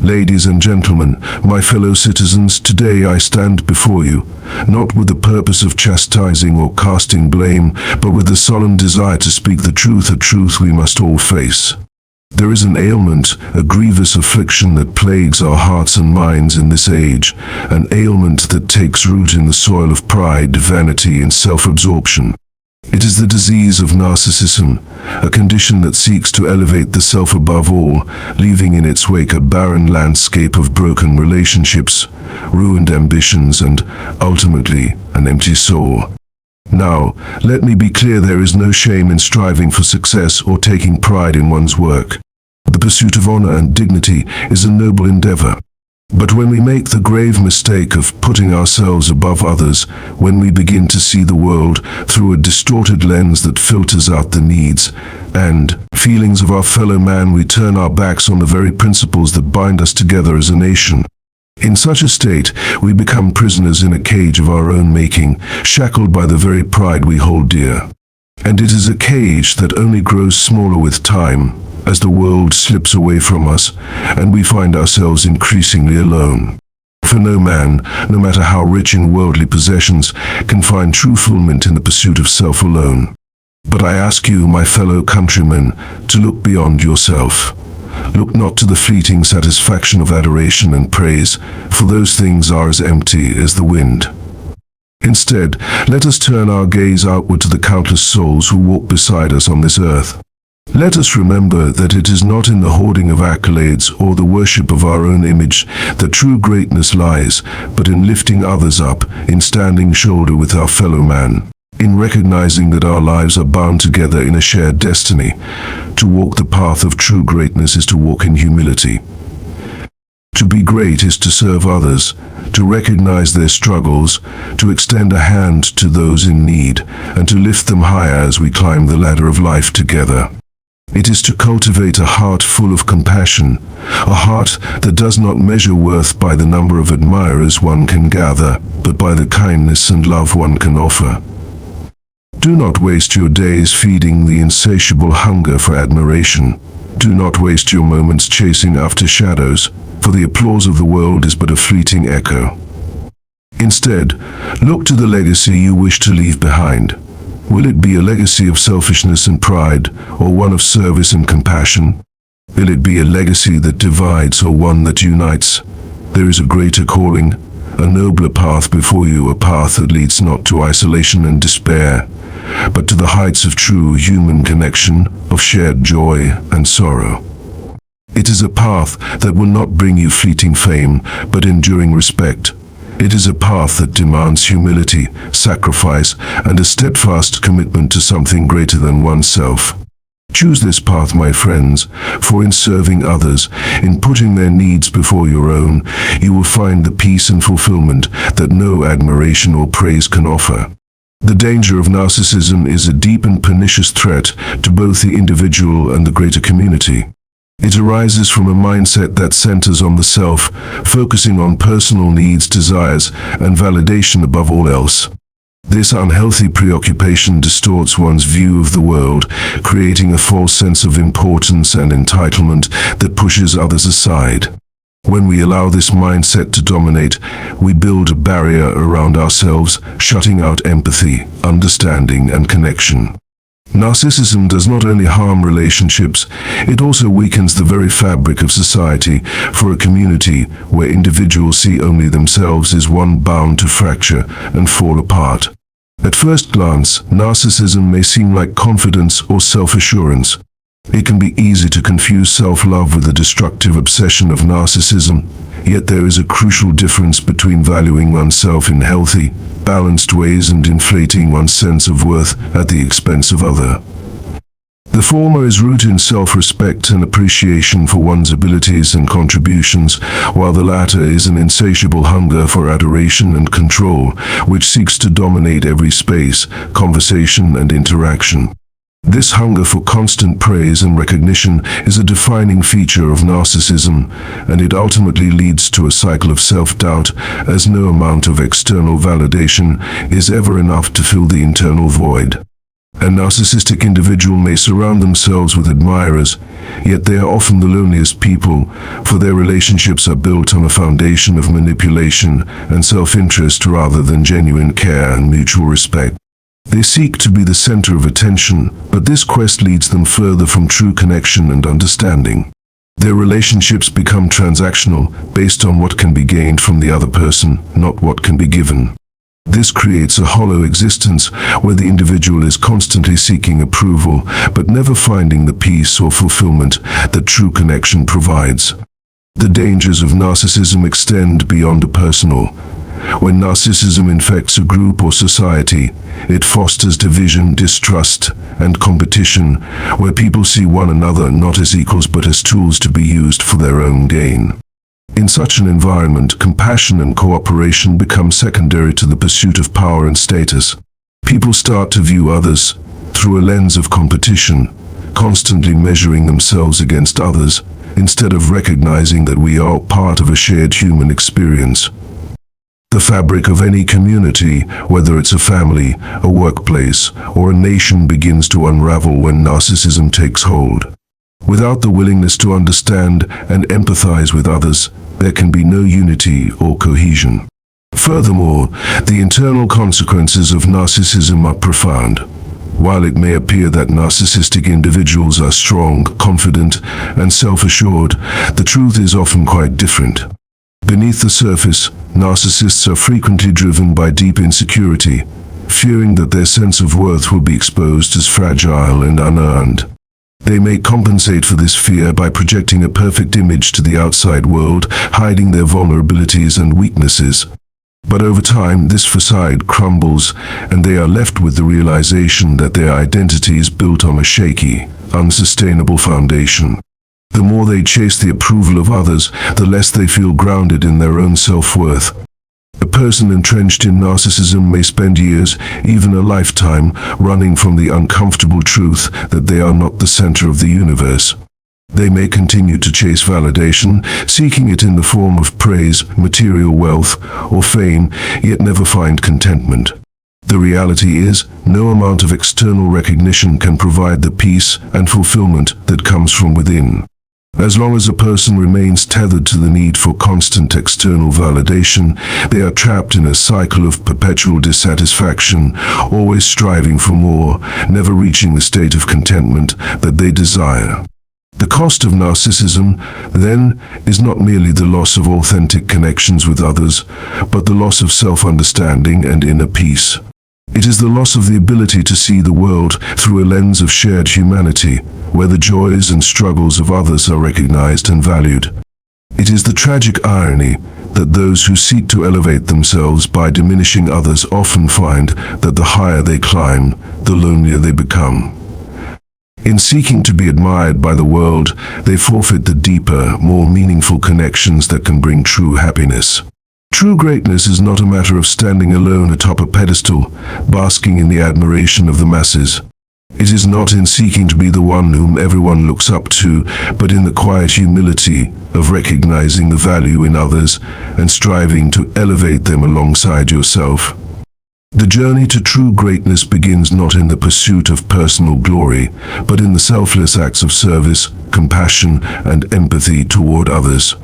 Ladies and gentlemen, my fellow citizens, today I stand before you, not with the purpose of chastising or casting blame, but with the solemn desire to speak the truth, a truth we must all face. There is an ailment, a grievous affliction that plagues our hearts and minds in this age, an ailment that takes root in the soil of pride, vanity, and self-absorption. It is the disease of narcissism, a condition that seeks to elevate the self above all, leaving in its wake a barren landscape of broken relationships, ruined ambitions, and, ultimately, an empty soul. Now, let me be clear, there is no shame in striving for success or taking pride in one's work. The pursuit of honor and dignity is a noble endeavor. But when we make the grave mistake of putting ourselves above others, when we begin to see the world through a distorted lens that filters out the needs and feelings of our fellow man, we turn our backs on the very principles that bind us together as a nation. In such a state, we become prisoners in a cage of our own making, shackled by the very pride we hold dear. And it is a cage that only grows smaller with time, as the world slips away from us, and we find ourselves increasingly alone. For no man, no matter how rich in worldly possessions, can find true fulfillment in the pursuit of self alone. But I ask you, my fellow countrymen, to look beyond yourself. Look not to the fleeting satisfaction of adoration and praise, for those things are as empty as the wind. Instead, let us turn our gaze outward to the countless souls who walk beside us on this earth. Let us remember that it is not in the hoarding of accolades or the worship of our own image that true greatness lies, but in lifting others up, in standing shoulder with our fellow man, in recognizing that our lives are bound together in a shared destiny. To walk the path of true greatness is to walk in humility. To be great is to serve others, to recognize their struggles, to extend a hand to those in need, and to lift them higher as we climb the ladder of life together. It is to cultivate a heart full of compassion, a heart that does not measure worth by the number of admirers one can gather, but by the kindness and love one can offer. Do not waste your days feeding the insatiable hunger for admiration. Do not waste your moments chasing after shadows, for the applause of the world is but a fleeting echo. Instead, look to the legacy you wish to leave behind. Will it be a legacy of selfishness and pride, or one of service and compassion? Will it be a legacy that divides or one that unites? There is a greater calling, a nobler path before you, a path that leads not to isolation and despair, but to the heights of true human connection, of shared joy and sorrow. It is a path that will not bring you fleeting fame, but enduring respect. It is a path that demands humility, sacrifice, and a steadfast commitment to something greater than oneself. Choose this path, my friends, for in serving others, in putting their needs before your own, you will find the peace and fulfillment that no admiration or praise can offer. The danger of narcissism is a deep and pernicious threat to both the individual and the greater community. It arises from a mindset that centers on the self, focusing on personal needs, desires, and validation above all else. This unhealthy preoccupation distorts one's view of the world, creating a false sense of importance and entitlement that pushes others aside. When we allow this mindset to dominate, we build a barrier around ourselves, shutting out empathy, understanding, and connection. Narcissism does not only harm relationships, it also weakens the very fabric of society. For a community where individuals see only themselves is one bound to fracture and fall apart. At first glance, narcissism may seem like confidence or self-assurance. It can be easy to confuse self-love with the destructive obsession of narcissism, yet there is a crucial difference between valuing oneself in healthy, balanced ways and inflating one's sense of worth at the expense of others. The former is rooted in self-respect and appreciation for one's abilities and contributions, while the latter is an insatiable hunger for adoration and control, which seeks to dominate every space, conversation, and interaction. This hunger for constant praise and recognition is a defining feature of narcissism, and it ultimately leads to a cycle of self-doubt, as no amount of external validation is ever enough to fill the internal void. A narcissistic individual may surround themselves with admirers, yet they are often the loneliest people, for their relationships are built on a foundation of manipulation and self-interest rather than genuine care and mutual respect. They seek to be the center of attention, but this quest leads them further from true connection and understanding. Their relationships become transactional, based on what can be gained from the other person, not what can be given. This creates a hollow existence where the individual is constantly seeking approval, but never finding the peace or fulfillment that true connection provides. The dangers of narcissism extend beyond the personal. When narcissism infects a group or society, it fosters division, distrust, and competition, where people see one another not as equals but as tools to be used for their own gain. In such an environment, compassion and cooperation become secondary to the pursuit of power and status. People start to view others through a lens of competition, constantly measuring themselves against others, instead of recognizing that we are part of a shared human experience. The fabric of any community, whether it's a family, a workplace, or a nation, begins to unravel when narcissism takes hold. Without the willingness to understand and empathize with others, there can be no unity or cohesion. Furthermore, the internal consequences of narcissism are profound. While it may appear that narcissistic individuals are strong, confident, and self-assured, the truth is often quite different. Beneath the surface, narcissists are frequently driven by deep insecurity, fearing that their sense of worth will be exposed as fragile and unearned. They may compensate for this fear by projecting a perfect image to the outside world, hiding their vulnerabilities and weaknesses. But over time, this facade crumbles, and they are left with the realization that their identity is built on a shaky, unsustainable foundation. The more they chase the approval of others, the less they feel grounded in their own self-worth. A person entrenched in narcissism may spend years, even a lifetime, running from the uncomfortable truth that they are not the center of the universe. They may continue to chase validation, seeking it in the form of praise, material wealth, or fame, yet never find contentment. The reality is, no amount of external recognition can provide the peace and fulfillment that comes from within. As long as a person remains tethered to the need for constant external validation, they are trapped in a cycle of perpetual dissatisfaction, always striving for more, never reaching the state of contentment that they desire. The cost of narcissism, then, is not merely the loss of authentic connections with others, but the loss of self-understanding and inner peace. It is the loss of the ability to see the world through a lens of shared humanity, where the joys and struggles of others are recognized and valued. It is the tragic irony that those who seek to elevate themselves by diminishing others often find that the higher they climb, the lonelier they become. In seeking to be admired by the world, they forfeit the deeper, more meaningful connections that can bring true happiness. True greatness is not a matter of standing alone atop a pedestal, basking in the admiration of the masses. It is not in seeking to be the one whom everyone looks up to, but in the quiet humility of recognizing the value in others and striving to elevate them alongside yourself. The journey to true greatness begins not in the pursuit of personal glory, but in the selfless acts of service, compassion, and empathy toward others.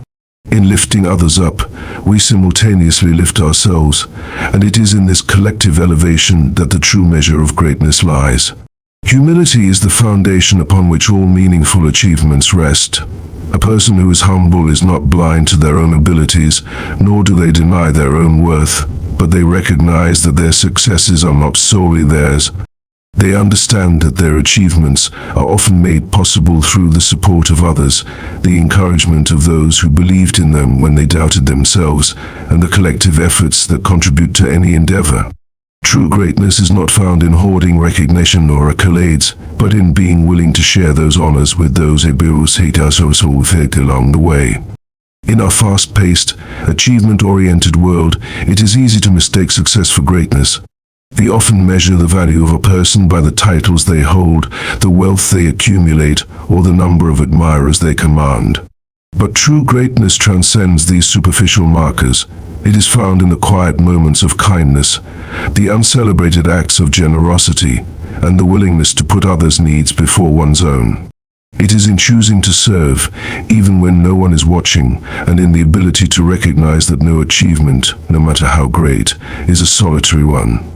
In lifting others up, we simultaneously lift ourselves, and it is in this collective elevation that the true measure of greatness lies. Humility is the foundation upon which all meaningful achievements rest. A person who is humble is not blind to their own abilities, nor do they deny their own worth, but they recognize that their successes are not solely theirs. They understand that their achievements are often made possible through the support of others, the encouragement of those who believed in them when they doubted themselves, and the collective efforts that contribute to any endeavor. True greatness is not found in hoarding recognition or accolades, but in being willing to share those honors with those who along the way. In our fast-paced, achievement-oriented world, it is easy to mistake success for greatness. We often measure the value of a person by the titles they hold, the wealth they accumulate, or the number of admirers they command. But true greatness transcends these superficial markers. It is found in the quiet moments of kindness, the uncelebrated acts of generosity, and the willingness to put others' needs before one's own. It is in choosing to serve, even when no one is watching, and in the ability to recognize that no achievement, no matter how great, is a solitary one.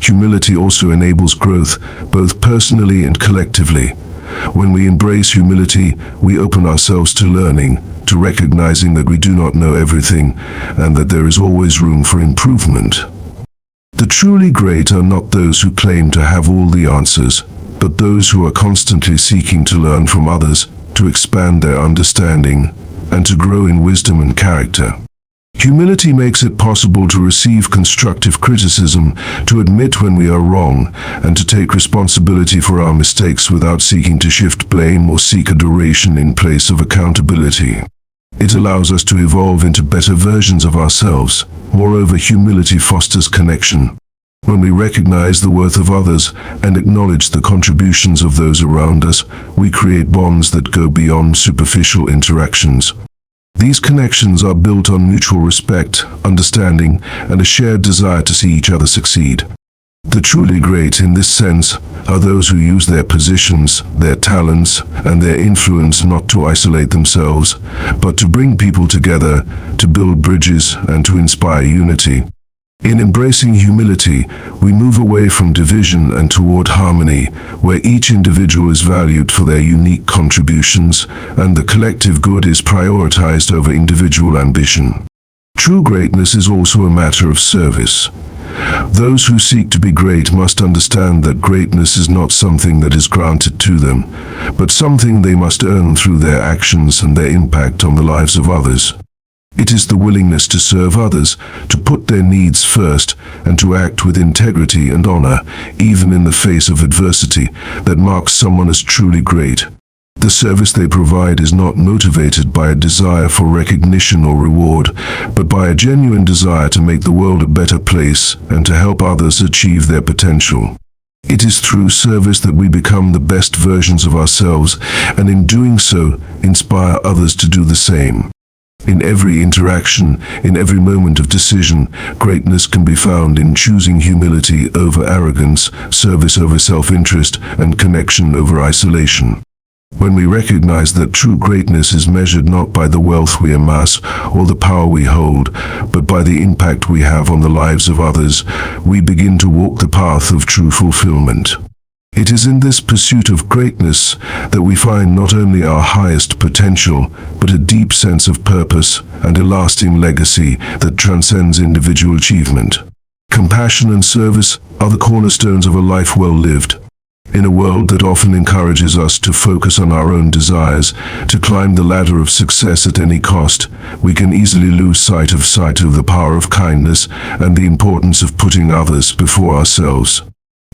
Humility also enables growth, both personally and collectively. When we embrace humility, we open ourselves to learning, to recognizing that we do not know everything, and that there is always room for improvement. The truly great are not those who claim to have all the answers, but those who are constantly seeking to learn from others, to expand their understanding, and to grow in wisdom and character. Humility makes it possible to receive constructive criticism, to admit when we are wrong, and to take responsibility for our mistakes without seeking to shift blame or seek adoration in place of accountability. It allows us to evolve into better versions of ourselves. Moreover, humility fosters connection. When we recognize the worth of others and acknowledge the contributions of those around us, we create bonds that go beyond superficial interactions. These connections are built on mutual respect, understanding, and a shared desire to see each other succeed. The truly great in this sense are those who use their positions, their talents, and their influence not to isolate themselves, but to bring people together, to build bridges, and to inspire unity. In embracing humility, we move away from division and toward harmony, where each individual is valued for their unique contributions, and the collective good is prioritized over individual ambition. True greatness is also a matter of service. Those who seek to be great must understand that greatness is not something that is granted to them, but something they must earn through their actions and their impact on the lives of others. It is the willingness to serve others, to put their needs first, and to act with integrity and honor, even in the face of adversity, that marks someone as truly great. The service they provide is not motivated by a desire for recognition or reward, but by a genuine desire to make the world a better place and to help others achieve their potential. It is through service that we become the best versions of ourselves, and in doing so, inspire others to do the same. In every interaction, in every moment of decision, greatness can be found in choosing humility over arrogance, service over self-interest, and connection over isolation. When we recognize that true greatness is measured not by the wealth we amass or the power we hold, but by the impact we have on the lives of others, we begin to walk the path of true fulfillment. It is in this pursuit of greatness that we find not only our highest potential, but a deep sense of purpose and a lasting legacy that transcends individual achievement. Compassion and service are the cornerstones of a life well lived. In a world that often encourages us to focus on our own desires, to climb the ladder of success at any cost, we can easily lose sight of the power of kindness and the importance of putting others before ourselves.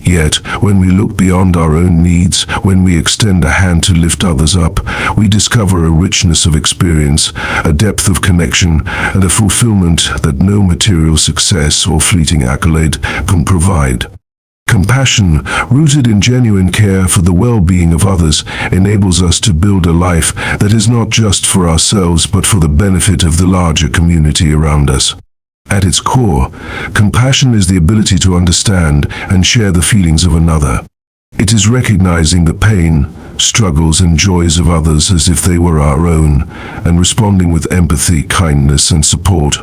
Yet, when we look beyond our own needs, when we extend a hand to lift others up, we discover a richness of experience, a depth of connection, and a fulfillment that no material success or fleeting accolade can provide. Compassion, rooted in genuine care for the well-being of others, enables us to build a life that is not just for ourselves but for the benefit of the larger community around us. At its core, compassion is the ability to understand and share the feelings of another. It is recognizing the pain, struggles, and joys of others as if they were our own, and responding with empathy, kindness, and support.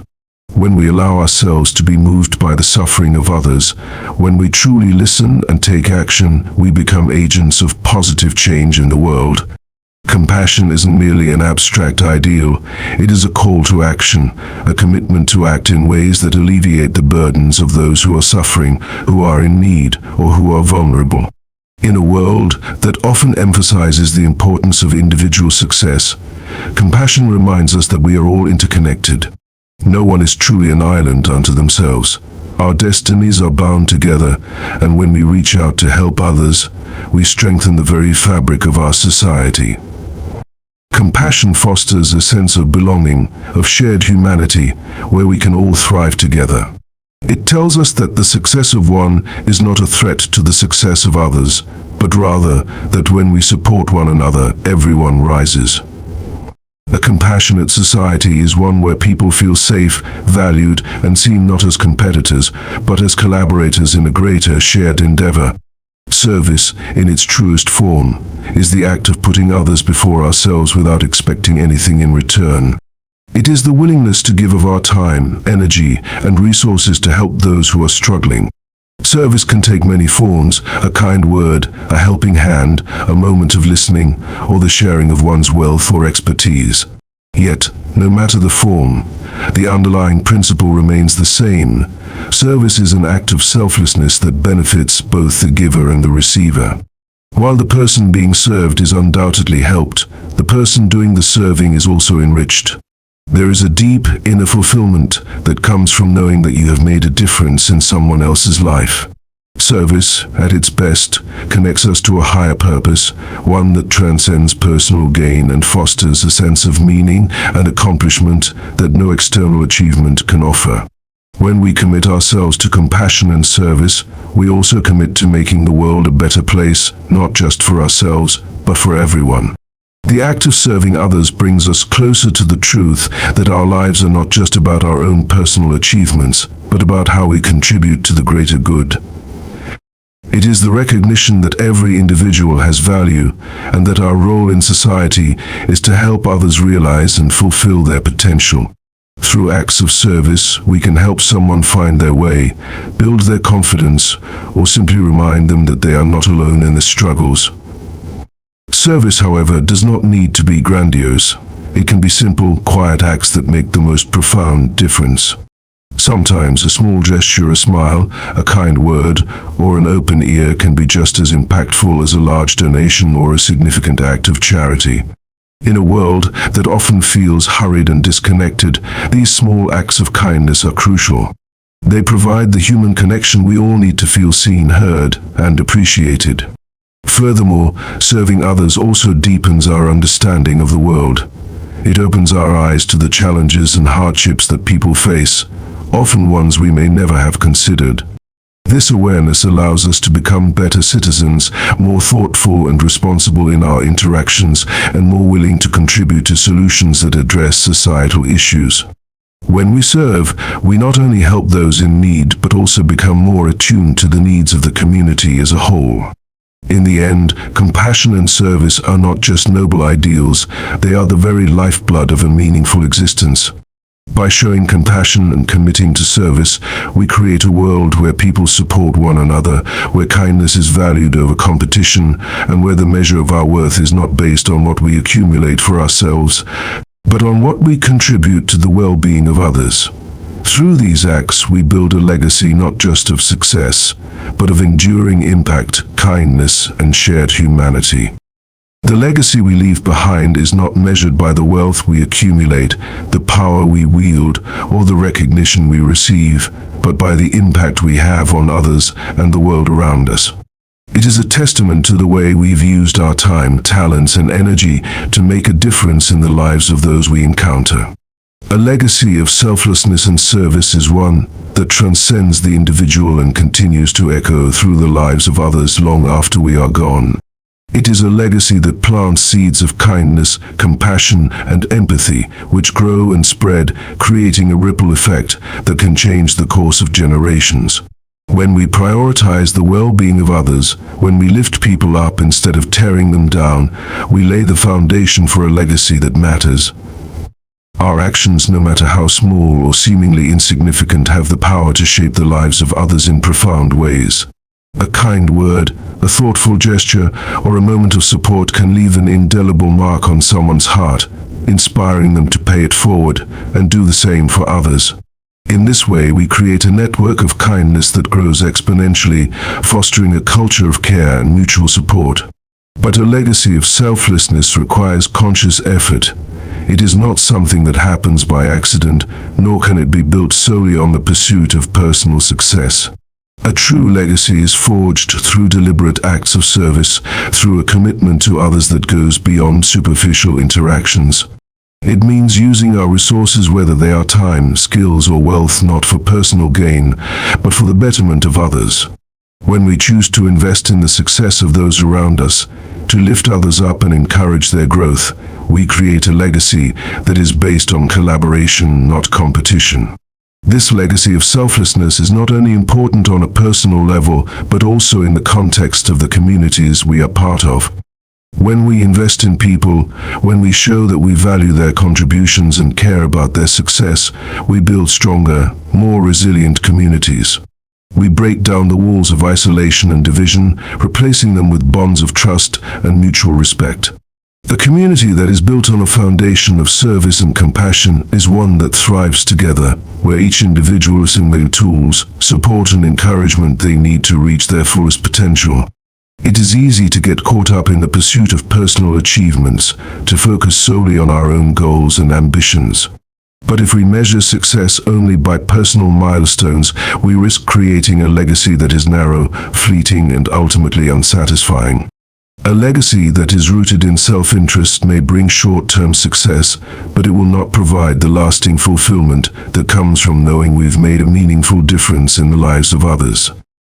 When we allow ourselves to be moved by the suffering of others, when we truly listen and take action, we become agents of positive change in the world. Compassion isn't merely an abstract ideal, it is a call to action, a commitment to act in ways that alleviate the burdens of those who are suffering, who are in need, or who are vulnerable. In a world that often emphasizes the importance of individual success, compassion reminds us that we are all interconnected. No one is truly an island unto themselves. Our destinies are bound together, and when we reach out to help others, we strengthen the very fabric of our society. Compassion fosters a sense of belonging, of shared humanity, where we can all thrive together. It tells us that the success of one is not a threat to the success of others, but rather that when we support one another, everyone rises. A compassionate society is one where people feel safe, valued, and seen not as competitors, but as collaborators in a greater shared endeavor. Service, in its truest form, is the act of putting others before ourselves without expecting anything in return. It is the willingness to give of our time, energy, and resources to help those who are struggling. Service can take many forms: a kind word, a helping hand, a moment of listening, or the sharing of one's wealth or expertise. Yet, no matter the form, the underlying principle remains the same. Service is an act of selflessness that benefits both the giver and the receiver. While the person being served is undoubtedly helped, the person doing the serving is also enriched. There is a deep inner fulfillment that comes from knowing that you have made a difference in someone else's life. Service, at its best, connects us to a higher purpose, one that transcends personal gain and fosters a sense of meaning and accomplishment that no external achievement can offer. When we commit ourselves to compassion and service, we also commit to making the world a better place, not just for ourselves, but for everyone. The act of serving others brings us closer to the truth that our lives are not just about our own personal achievements, but about how we contribute to the greater good. It is the recognition that every individual has value, and that our role in society is to help others realize and fulfill their potential. Through acts of service, we can help someone find their way, build their confidence, or simply remind them that they are not alone in their struggles. Service, however, does not need to be grandiose. It can be simple, quiet acts that make the most profound difference. Sometimes a small gesture, a smile, a kind word, or an open ear can be just as impactful as a large donation or a significant act of charity. In a world that often feels hurried and disconnected, these small acts of kindness are crucial. They provide the human connection we all need to feel seen, heard, and appreciated. Furthermore, serving others also deepens our understanding of the world. It opens our eyes to the challenges and hardships that people face, often ones we may never have considered. This awareness allows us to become better citizens, more thoughtful and responsible in our interactions, and more willing to contribute to solutions that address societal issues. When we serve, we not only help those in need, but also become more attuned to the needs of the community as a whole. In the end, compassion and service are not just noble ideals, they are the very lifeblood of a meaningful existence. By showing compassion and committing to service, we create a world where people support one another, where kindness is valued over competition, and where the measure of our worth is not based on what we accumulate for ourselves, but on what we contribute to the well-being of others. Through these acts, we build a legacy not just of success, but of enduring impact, kindness, and shared humanity. The legacy we leave behind is not measured by the wealth we accumulate, the power we wield, or the recognition we receive, but by the impact we have on others and the world around us. It is a testament to the way we've used our time, talents, and energy to make a difference in the lives of those we encounter. A legacy of selflessness and service is one that transcends the individual and continues to echo through the lives of others long after we are gone. It is a legacy that plants seeds of kindness, compassion, and empathy, which grow and spread, creating a ripple effect that can change the course of generations. When we prioritize the well-being of others, when we lift people up instead of tearing them down, we lay the foundation for a legacy that matters. Our actions, no matter how small or seemingly insignificant, have the power to shape the lives of others in profound ways. A kind word, a thoughtful gesture, or a moment of support can leave an indelible mark on someone's heart, inspiring them to pay it forward and do the same for others. In this way, we create a network of kindness that grows exponentially, fostering a culture of care and mutual support. But a legacy of selflessness requires conscious effort. It is not something that happens by accident, nor can it be built solely on the pursuit of personal success. A true legacy is forged through deliberate acts of service, through a commitment to others that goes beyond superficial interactions. It means using our resources, whether they are time, skills, or wealth, not for personal gain, but for the betterment of others. When we choose to invest in the success of those around us, to lift others up and encourage their growth, we create a legacy that is based on collaboration, not competition. This legacy of selflessness is not only important on a personal level, but also in the context of the communities we are part of. When we invest in people, when we show that we value their contributions and care about their success, we build stronger, more resilient communities. We break down the walls of isolation and division, replacing them with bonds of trust and mutual respect. A community that is built on a foundation of service and compassion is one that thrives together, where each individual is given the tools, support and encouragement they need to reach their fullest potential. It is easy to get caught up in the pursuit of personal achievements, to focus solely on our own goals and ambitions. But if we measure success only by personal milestones, we risk creating a legacy that is narrow, fleeting, and ultimately unsatisfying. A legacy that is rooted in self-interest may bring short-term success, but it will not provide the lasting fulfillment that comes from knowing we've made a meaningful difference in the lives of others.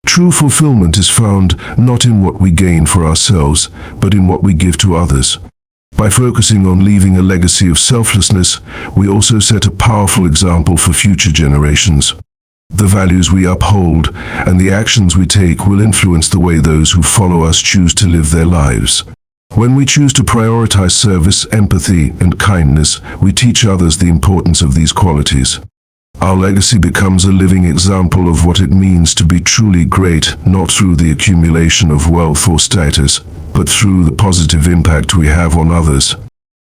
True fulfillment is found not in what we gain for ourselves, but in what we give to others. By focusing on leaving a legacy of selflessness, we also set a powerful example for future generations. The values we uphold and the actions we take will influence the way those who follow us choose to live their lives. When we choose to prioritize service, empathy, and kindness, we teach others the importance of these qualities. Our legacy becomes a living example of what it means to be truly great, not through the accumulation of wealth or status, but through the positive impact we have on others.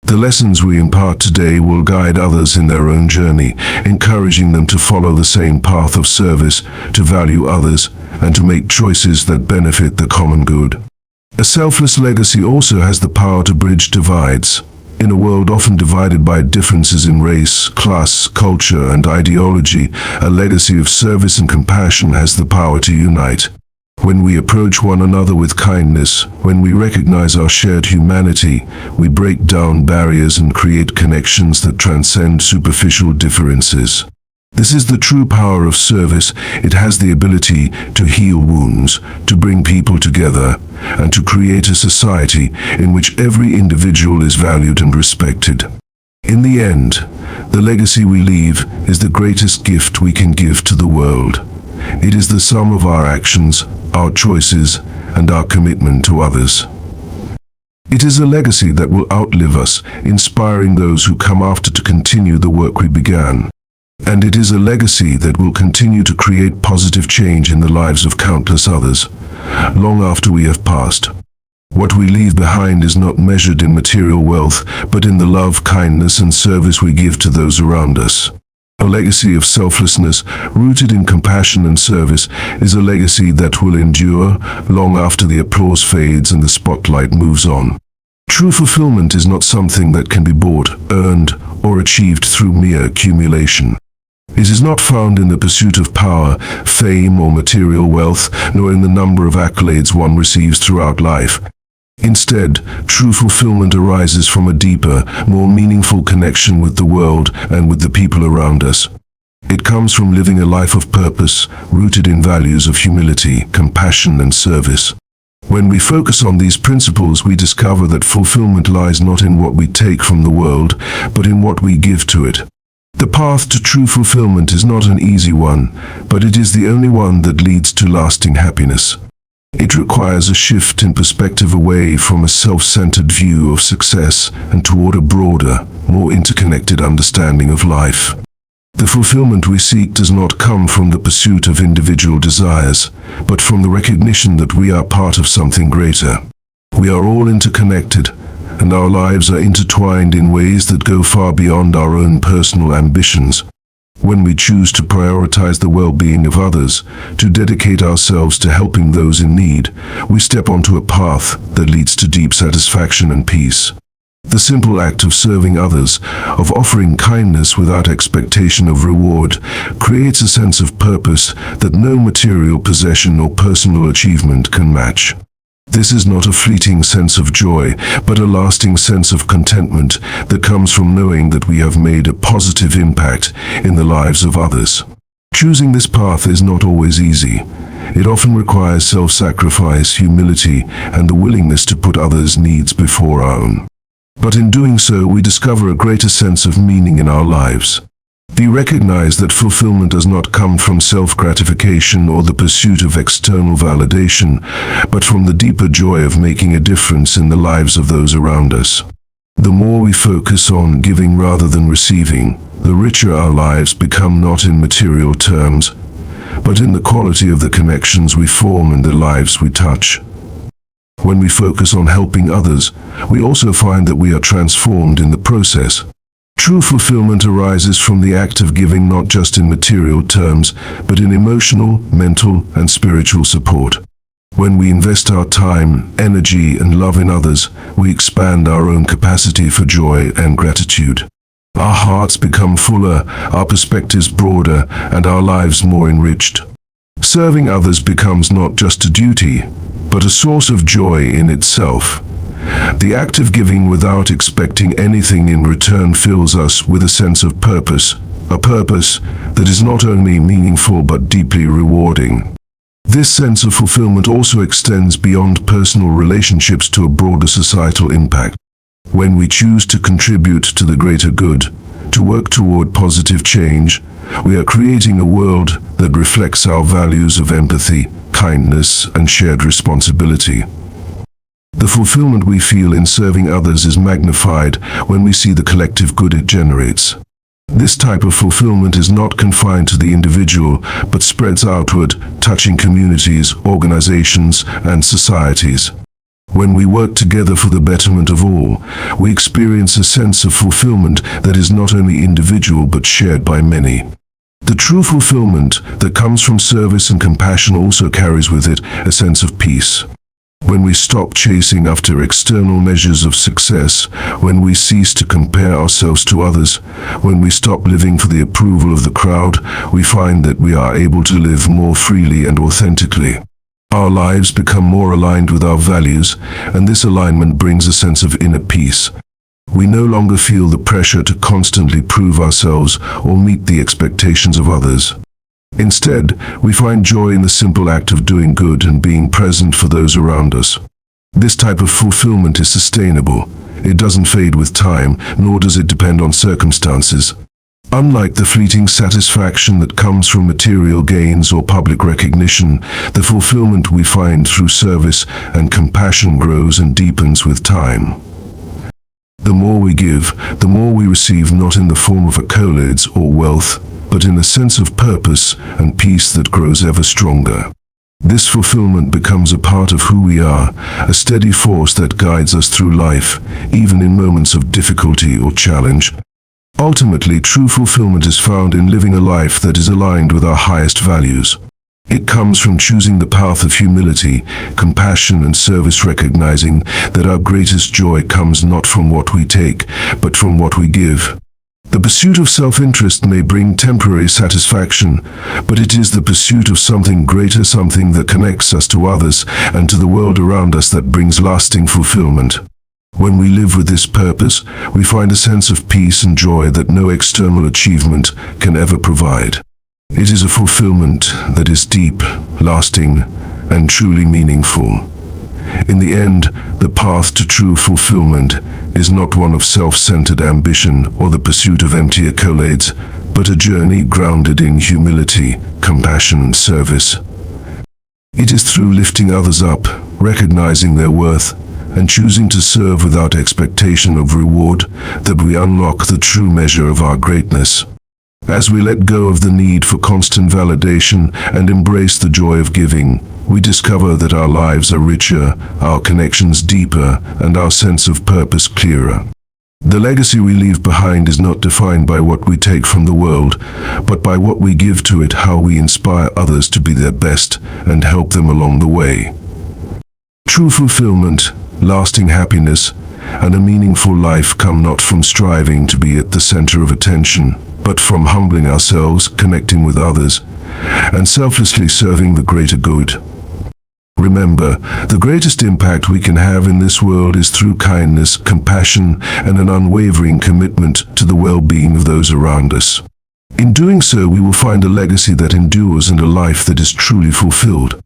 The lessons we impart today will guide others in their own journey, encouraging them to follow the same path of service, to value others, and to make choices that benefit the common good. A selfless legacy also has the power to bridge divides. In a world often divided by differences in race, class, culture, and ideology, a legacy of service and compassion has the power to unite. When we approach one another with kindness, when we recognize our shared humanity, we break down barriers and create connections that transcend superficial differences. This is the true power of service. It has the ability to heal wounds, to bring people together, and to create a society in which every individual is valued and respected. In the end, the legacy we leave is the greatest gift we can give to the world. It is the sum of our actions, our choices, and our commitment to others. It is a legacy that will outlive us, inspiring those who come after to continue the work we began. And it is a legacy that will continue to create positive change in the lives of countless others, long after we have passed. What we leave behind is not measured in material wealth, but in the love, kindness, and service we give to those around us. A legacy of selflessness, rooted in compassion and service, is a legacy that will endure long after the applause fades and the spotlight moves on. True fulfillment is not something that can be bought, earned, or achieved through mere accumulation. It is not found in the pursuit of power, fame, or material wealth, nor in the number of accolades one receives throughout life. Instead, true fulfillment arises from a deeper, more meaningful connection with the world and with the people around us. It comes from living a life of purpose, rooted in values of humility, compassion, and service. When we focus on these principles, we discover that fulfillment lies not in what we take from the world, but in what we give to it. The path to true fulfillment is not an easy one, but it is the only one that leads to lasting happiness. It requires a shift in perspective away from a self-centered view of success and toward a broader, more interconnected understanding of life. The fulfillment we seek does not come from the pursuit of individual desires, but from the recognition that we are part of something greater. We are all interconnected, and our lives are intertwined in ways that go far beyond our own personal ambitions. When we choose to prioritize the well-being of others, to dedicate ourselves to helping those in need, we step onto a path that leads to deep satisfaction and peace. The simple act of serving others, of offering kindness without expectation of reward, creates a sense of purpose that no material possession or personal achievement can match. This is not a fleeting sense of joy, but a lasting sense of contentment that comes from knowing that we have made a positive impact in the lives of others. Choosing this path is not always easy. It often requires self-sacrifice, humility, and the willingness to put others' needs before our own. But in doing so, we discover a greater sense of meaning in our lives. We recognize that fulfillment does not come from self-gratification or the pursuit of external validation, but from the deeper joy of making a difference in the lives of those around us. The more we focus on giving rather than receiving, the richer our lives become, not in material terms, but in the quality of the connections we form and the lives we touch. When we focus on helping others, we also find that we are transformed in the process. True fulfillment arises from the act of giving, not just in material terms, but in emotional, mental, and spiritual support. When we invest our time, energy, and love in others, we expand our own capacity for joy and gratitude. Our hearts become fuller, our perspectives broader, and our lives more enriched. Serving others becomes not just a duty, but a source of joy in itself. The act of giving without expecting anything in return fills us with a sense of purpose, a purpose that is not only meaningful but deeply rewarding. This sense of fulfillment also extends beyond personal relationships to a broader societal impact. When we choose to contribute to the greater good, to work toward positive change, we are creating a world that reflects our values of empathy, kindness, and shared responsibility. The fulfillment we feel in serving others is magnified when we see the collective good it generates. This type of fulfillment is not confined to the individual, but spreads outward, touching communities, organizations, and societies. When we work together for the betterment of all, we experience a sense of fulfillment that is not only individual but shared by many. The true fulfillment that comes from service and compassion also carries with it a sense of peace. When we stop chasing after external measures of success, when we cease to compare ourselves to others, when we stop living for the approval of the crowd, we find that we are able to live more freely and authentically. Our lives become more aligned with our values, and this alignment brings a sense of inner peace. We no longer feel the pressure to constantly prove ourselves or meet the expectations of others. Instead, we find joy in the simple act of doing good and being present for those around us. This type of fulfillment is sustainable. It doesn't fade with time, nor does it depend on circumstances. Unlike the fleeting satisfaction that comes from material gains or public recognition, the fulfillment we find through service and compassion grows and deepens with time. The more we give, the more we receive, not in the form of accolades or wealth, but in a sense of purpose and peace that grows ever stronger. This fulfillment becomes a part of who we are, a steady force that guides us through life, even in moments of difficulty or challenge. Ultimately, true fulfillment is found in living a life that is aligned with our highest values. It comes from choosing the path of humility, compassion, and service, recognizing that our greatest joy comes not from what we take, but from what we give. The pursuit of self-interest may bring temporary satisfaction, but it is the pursuit of something greater, something that connects us to others and to the world around us, that brings lasting fulfillment. When we live with this purpose, we find a sense of peace and joy that no external achievement can ever provide. It is a fulfillment that is deep, lasting, and truly meaningful. In the end, the path to true fulfillment is not one of self-centered ambition or the pursuit of empty accolades, but a journey grounded in humility, compassion, and service. It is through lifting others up, recognizing their worth, and choosing to serve without expectation of reward that we unlock the true measure of our greatness. As we let go of the need for constant validation and embrace the joy of giving, we discover that our lives are richer, our connections deeper, and our sense of purpose clearer. The legacy we leave behind is not defined by what we take from the world, but by what we give to it, how we inspire others to be their best and help them along the way. True fulfillment, lasting happiness, and a meaningful life come not from striving to be at the center of attention, but from humbling ourselves, connecting with others, and selflessly serving the greater good. Remember, the greatest impact we can have in this world is through kindness, compassion, and an unwavering commitment to the well-being of those around us. In doing so, we will find a legacy that endures and a life that is truly fulfilled.